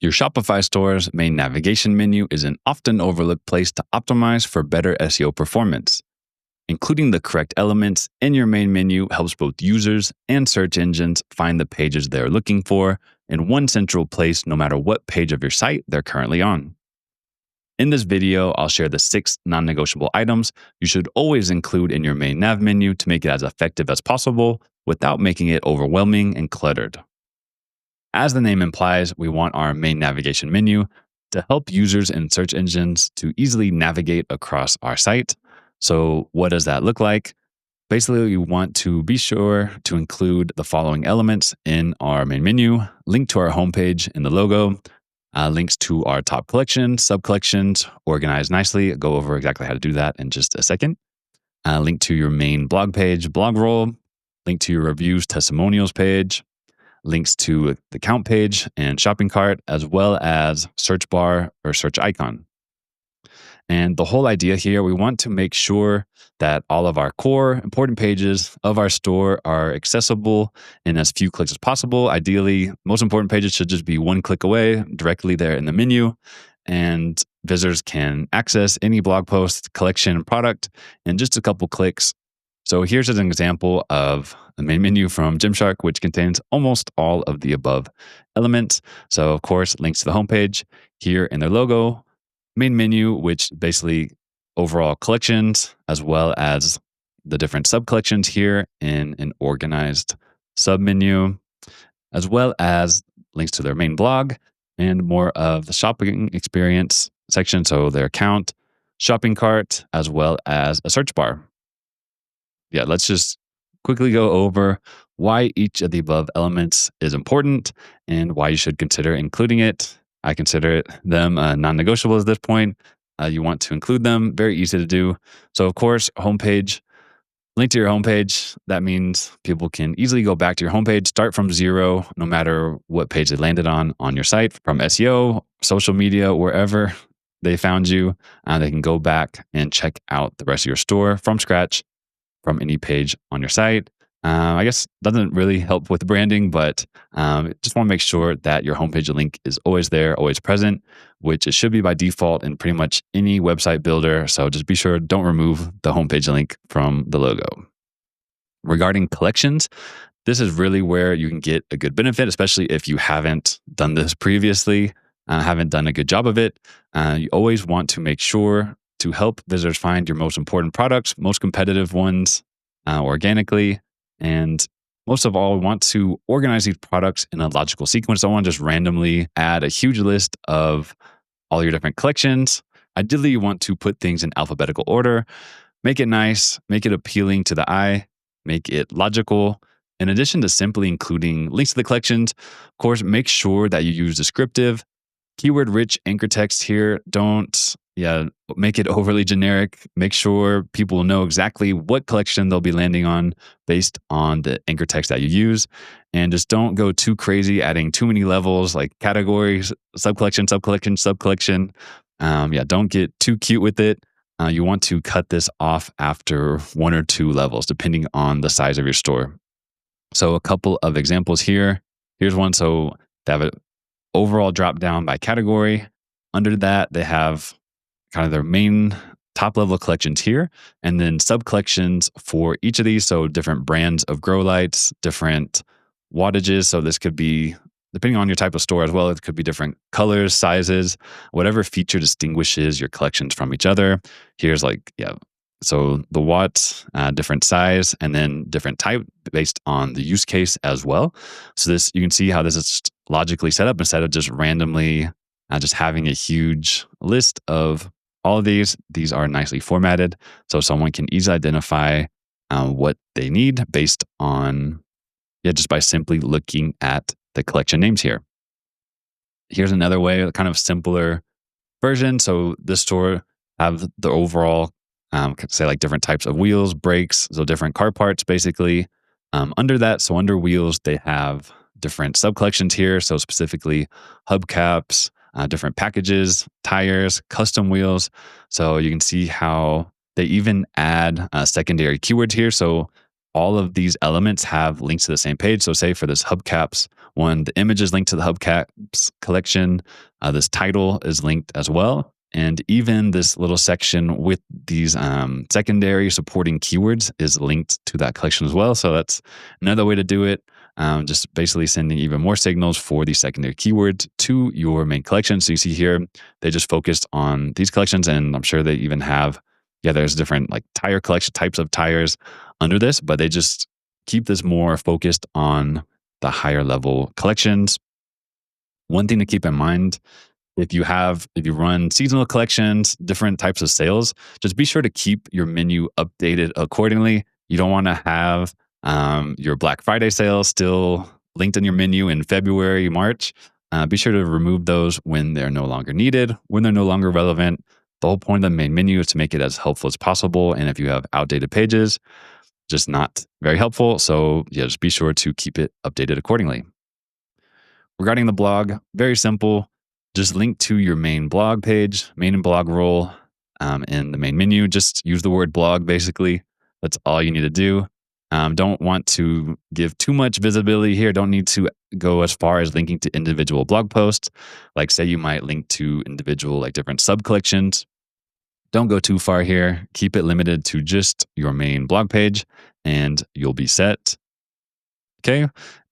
Your Shopify store's main navigation menu is an often overlooked place to optimize for better SEO performance. Including the correct elements in your main menu helps both users and search engines find the pages they're looking for in one central place, no matter what page of your site they're currently on. In this video, I'll share the 6 non-negotiable items you should always include in your main nav menu to make it as effective as possible without making it overwhelming and cluttered. As the name implies, we want our main navigation menu to help users and search engines to easily navigate across our site. So what does that look like? Basically, you want to be sure to include the following elements in our main menu: link to our homepage in the logo, links to our top collections, sub-collections, organized nicely. I'll go over exactly how to do that in just a second. Link to your main blog page, blog roll, link to your reviews, testimonials page, links to the count page and shopping cart, as well as search bar or search icon. And the whole idea here, we want to make sure that all of our core important pages of our store are accessible in as few clicks as possible. Ideally, most important pages should just be one click away, directly there in the menu. And visitors can access any blog post, collection, product in just a couple clicks. So here's an example of the main menu from Gymshark, which contains almost all of the above elements. So of course, links to the homepage here in their logo, main menu, which basically overall collections, as well as the different sub-collections here in an organized sub-menu, as well as links to their main blog and more of the shopping experience section. So their account, shopping cart, as well as a search bar. Yeah, let's just quickly go over why each of the above elements is important and why you should consider including it. I consider them non-negotiable at this point. You want to include them. Very easy to do. So, of course, homepage, link to your homepage. That means people can easily go back to your homepage, start from zero, no matter what page they landed on your site, from SEO, social media, wherever they found you. They can go back and check out the rest of your store from scratch, from any page on your site. I guess doesn't really help with branding, but just want to make sure that your homepage link is always there, always present, which it should be by default in pretty much any website builder. So just be sure, don't remove the homepage link from the logo. Regarding collections, this is really where you can get a good benefit, especially if you haven't done this previously, haven't done a good job of it. You always want to make sure to help visitors find your most important products, most competitive ones organically. And most of all, we want to organize these products in a logical sequence. Don't want to just randomly add a huge list of all your different collections. Ideally, you want to put things in alphabetical order, make it nice, make it appealing to the eye, make it logical. In addition to simply including links to the collections, of course, make sure that you use descriptive, keyword-rich anchor text here. Don't make it overly generic. Make sure people know exactly what collection they'll be landing on based on the anchor text that you use. And just don't go too crazy, adding too many levels like categories, sub-collection, sub-collection, sub-collection. Don't get too cute with it. You want to cut this off after 1 or 2 levels, depending on the size of your store. So a couple of examples here. Here's one. So they have an overall drop down by category. Under that, they have kind of their main top level collections here, and then sub collections for each of these. So different brands of grow lights, different wattages. So this could be, depending on your type of store as well, it could be different colors, sizes, whatever feature distinguishes your collections from each other. Here's so the watts, different size, and then different type based on the use case as well. So this, you can see how this is logically set up instead of just randomly just having a huge list of all of these. These are nicely formatted, so someone can easily identify what they need based on, just by simply looking at the collection names here. Here's another way, a kind of simpler version. So this store have the overall, say like different types of wheels, brakes, so different car parts basically. Under that, so under wheels, they have different sub collections here. So specifically hubcaps, different packages, tires, custom wheels. So you can see how they even add secondary keywords here. So all of these elements have links to the same page. So say for this hubcaps One, the image is linked to the hubcaps collection. This title is linked as well. And even this little section with these secondary supporting keywords is linked to that collection as well. So that's another way to do it. Just basically sending even more signals for these secondary keywords to your main collection. So you see here, they just focused on these collections, and I'm sure they even have, there's different like tire collection types of tires under this, but they just keep this more focused on the higher level collections. One thing to keep in mind, if you run seasonal collections, different types of sales, just be sure to keep your menu updated accordingly. You don't want to have your Black Friday sales still linked in your menu in February, March. Be sure to remove those when they're no longer needed, when they're no longer relevant. The whole point of the main menu is to make it as helpful as possible. And if you have outdated pages, just not very helpful. So just be sure to keep it updated accordingly. Regarding the blog, very simple. Just link to your main blog page, main blog role in the main menu. Just use the word blog, basically. That's all you need to do. Don't want to give too much visibility here. Don't need to go as far as linking to individual blog posts. Like say you might link to individual like different sub-collections. Don't go too far here. Keep it limited to just your main blog page and you'll be set. Okay.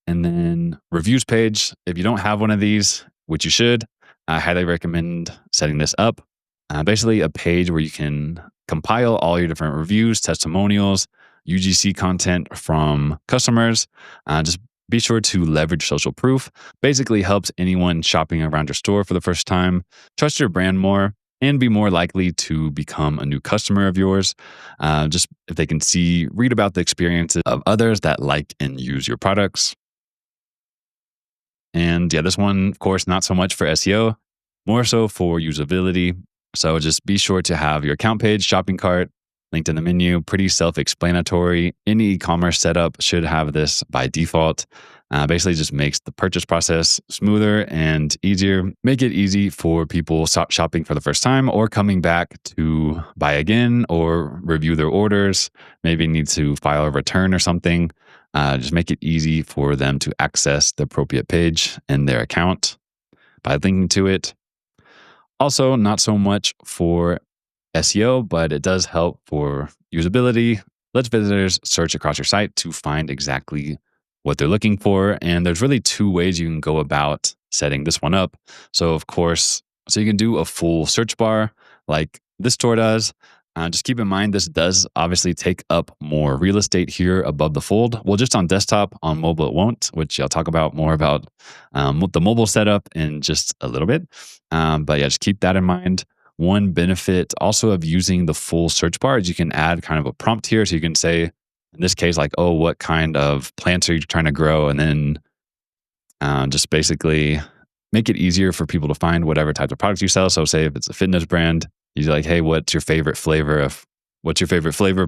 And then reviews page. If you don't have one of these, which you should, I highly recommend setting this up. Basically a page where you can compile all your different reviews, testimonials, UGC content from customers. Just be sure to leverage social proof. Basically helps anyone shopping around your store for the first time trust your brand more and be more likely to become a new customer of yours. Just if they can read about the experiences of others that like and use your products. And this one, of course, not so much for SEO, more so for usability. So just be sure to have your account page, shopping cart, linked in the menu, pretty self-explanatory. Any e-commerce setup should have this by default. Basically just makes the purchase process smoother and easier. Make it easy for people shopping for the first time or coming back to buy again or review their orders, maybe need to file a return or something. Just make it easy for them to access the appropriate page in their account by linking to it. Also, not so much for SEO, but it does help for usability. Lets visitors search across your site to find exactly what they're looking for. And there's really two ways you can go about setting this one up. So of course, you can do a full search bar like this store does. Just keep in mind, this does obviously take up more real estate here above the fold. Well, just on desktop, on mobile it won't, which I'll talk about more about the mobile setup in just a little bit. But just keep that in mind. One benefit also of using the full search bar is you can add kind of a prompt here. So you can say, in this case, like, oh, what kind of plants are you trying to grow? And then just basically make it easier for people to find whatever types of products you sell. So say if it's a fitness brand, you're like, hey, what's your favorite flavor of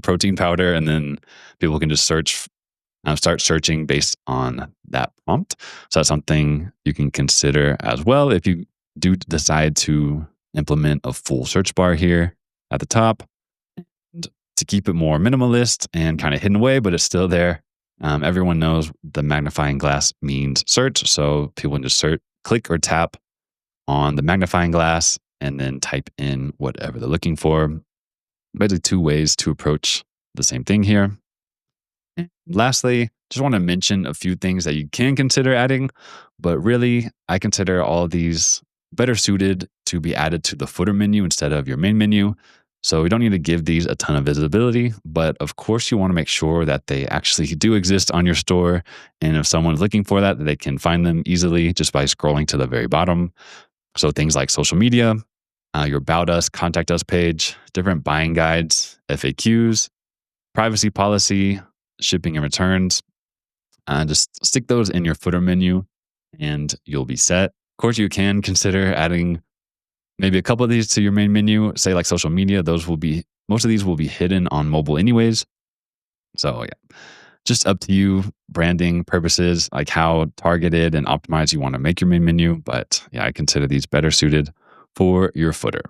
protein powder? And then people can just start searching based on that prompt. So that's something you can consider as well if you do decide to implement a full search bar here at the top. And to keep it more minimalist and kind of hidden away, but it's still there. Everyone knows the magnifying glass means search. So people can just click or tap on the magnifying glass and then type in whatever they're looking for. Basically, two ways to approach the same thing here. And lastly, just want to mention a few things that you can consider adding, but really, I consider all of these better suited to be added to the footer menu instead of your main menu. So we don't need to give these a ton of visibility, but of course you want to make sure that they actually do exist on your store. And if someone's looking for that, they can find them easily just by scrolling to the very bottom. So things like social media, your About Us, Contact Us page, different buying guides, FAQs, privacy policy, shipping and returns. Just stick those in your footer menu and you'll be set. Of course, you can consider adding maybe a couple of these to your main menu, say like social media. Most of these will be hidden on mobile anyways. So just up to you, branding purposes, like how targeted and optimized you want to make your main menu. But I consider these better suited for your footer.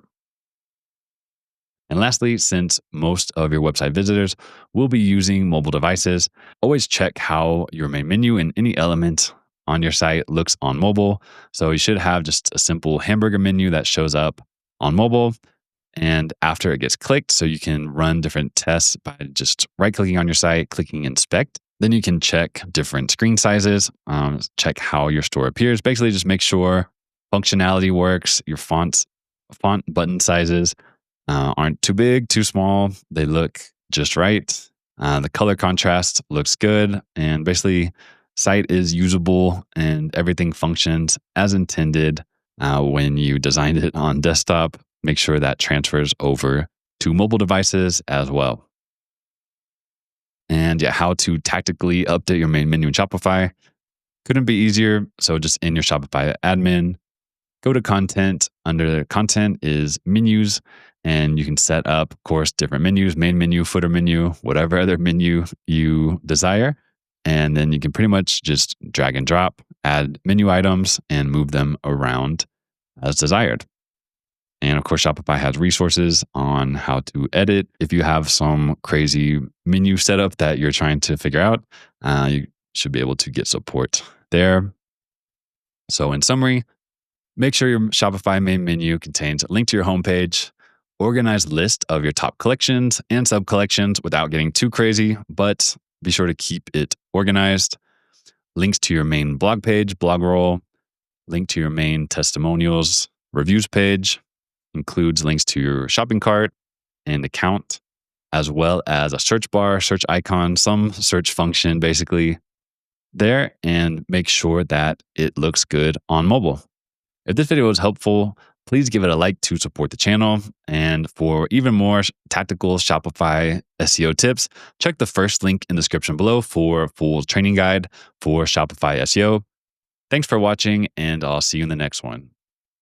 And lastly, since most of your website visitors will be using mobile devices, always check how your main menu and any element on your site looks on mobile. So you should have just a simple hamburger menu that shows up on mobile. And after it gets clicked, so you can run different tests by just right clicking on your site, clicking inspect. Then you can check different screen sizes, check how your store appears. Basically, just make sure functionality works. Your font button sizes aren't too big, too small. They look just right. The color contrast looks good. And basically, site is usable and everything functions as intended when you designed it on desktop. Make sure that transfers over to mobile devices as well. And yeah, how to tactically update your main menu in Shopify. Couldn't be easier. So just in your Shopify admin, go to content. Under the content is menus, and you can set up, of course, different menus, main menu, footer menu, whatever other menu you desire. And then you can pretty much just drag and drop, add menu items, and move them around as desired. And of course, Shopify has resources on how to edit. If you have some crazy menu setup that you're trying to figure out, you should be able to get support there. So in summary, make sure your Shopify main menu contains a link to your homepage, organized list of your top collections and sub collections without getting too crazy, but be sure to keep it organized. Links to your main blog page, blog roll, link to your main testimonials, reviews page, includes links to your shopping cart and account, as well as a search bar, search icon, some search function basically there, and make sure that it looks good on mobile. If this video was helpful, please give it a like to support the channel. And for even more tactical Shopify SEO tips, check the first link in the description below for a full training guide for Shopify SEO. Thanks for watching, and I'll see you in the next one.